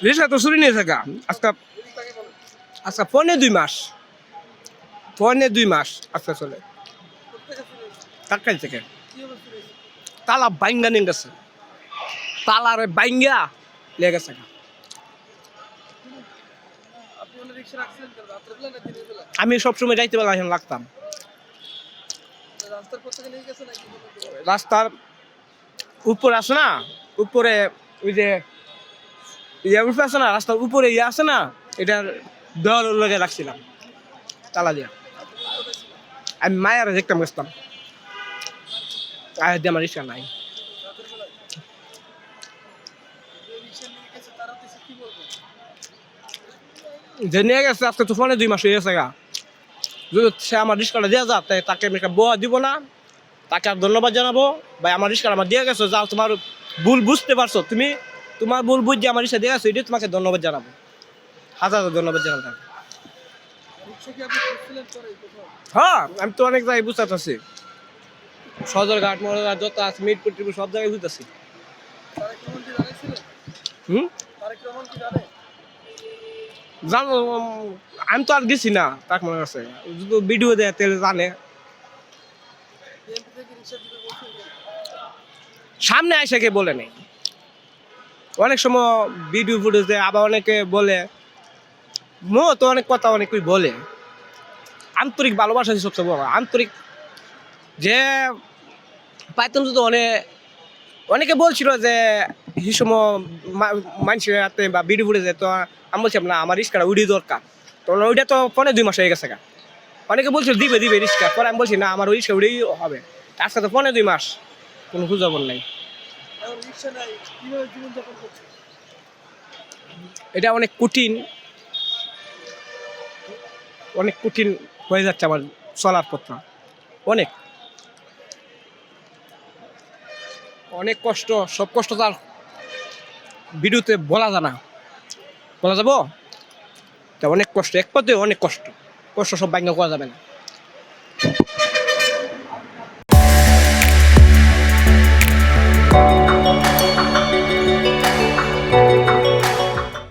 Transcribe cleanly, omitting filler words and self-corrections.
রিক্সা তো চুরি নিয়েছে গা আজকে আজকে পৌনে 2 মাস আজকে চলে কাকাই থেকে তালা বাইঙ্গা নিয়ে গেছে তালার বাইঙ্গা লেগে গেছে আমি সবসময় যাইতে বেলা এখন লাগতাম রাস্তার উপরে আছে না উপরে ওই যে ইয়ে উপরে আছে না রাস্তার উপরে ইয়ে আছে না এটার দেওয়াল লগে রাখছিলাম তালা দিয়া আমি মায়ের দেখতাম গেছিলাম আয় দিয়ে আমার রিক্সা নাই যে নিয়ে গেছে আজকে তো ফোনে 2 মাস হয়ে গেছে গা যদি সে আমার রিক্সাটা দেওয়া যা তাই তাকে আমি একটা বোয়া দিব না তাকে আর ধন্যবাদ জানাবো ভাই আমার রিক্সাটা আমার দিয়ে গেছো যাও তোমার ভুল বুঝতে পারছো তুমি তোমার ভুল বুঝে আমার রিক্সা দিয়ে গেছো এটাই তোমাকে ধন্যবাদ জানাবো হাজার ধন্যবাদ জানাবো হ্যাঁ আমি তো অনেক জায়গায় বুঝতে আছি সদরঘাট মরঘাট যত আছে মিরপুর টিরপুর সব জায়গায় বুঝতেছি জানো আমি তো আর গেছি না তার মনে আছে যদি ভিডিও দেয় তাহলে জানে সামনে এসে কে বলে নেই অনেক সময় ভিডিও ফুটেজ দেয় আবার অনেকে বলে তো অনেক কথা অনেকেই বলে আন্তরিক ভালোবাসা সবচেয়ে বড় আন্তরিক যে পাইতাম যদি অনেকে বলছিল যে এই সময় মানুষের হাতে বা ভিডিও ফুটেজ তো আমি বলছিলাম না আমার রিক্সাটা উড়িয়ে দরকার তো ওইটা তো পরে 2 মাস হয়ে গেছে গা অনেকে বলছিল দিবে রিক্সা পরে আমি বলছি না আমার ওই রিক্সা উড়েই হবে আজকে তো পরে 2 মাস কোনো খুঁজাবন নাই এটা অনেক কঠিন হয়ে যাচ্ছে আমার চলার পথটা অনেক অনেক কষ্ট সব কষ্ট তার ভিডিওতে বলা যায় না বলা যাবো তা অনেক কষ্ট এক পথে অনেক কষ্ট সব ভাঙা করা যাবে না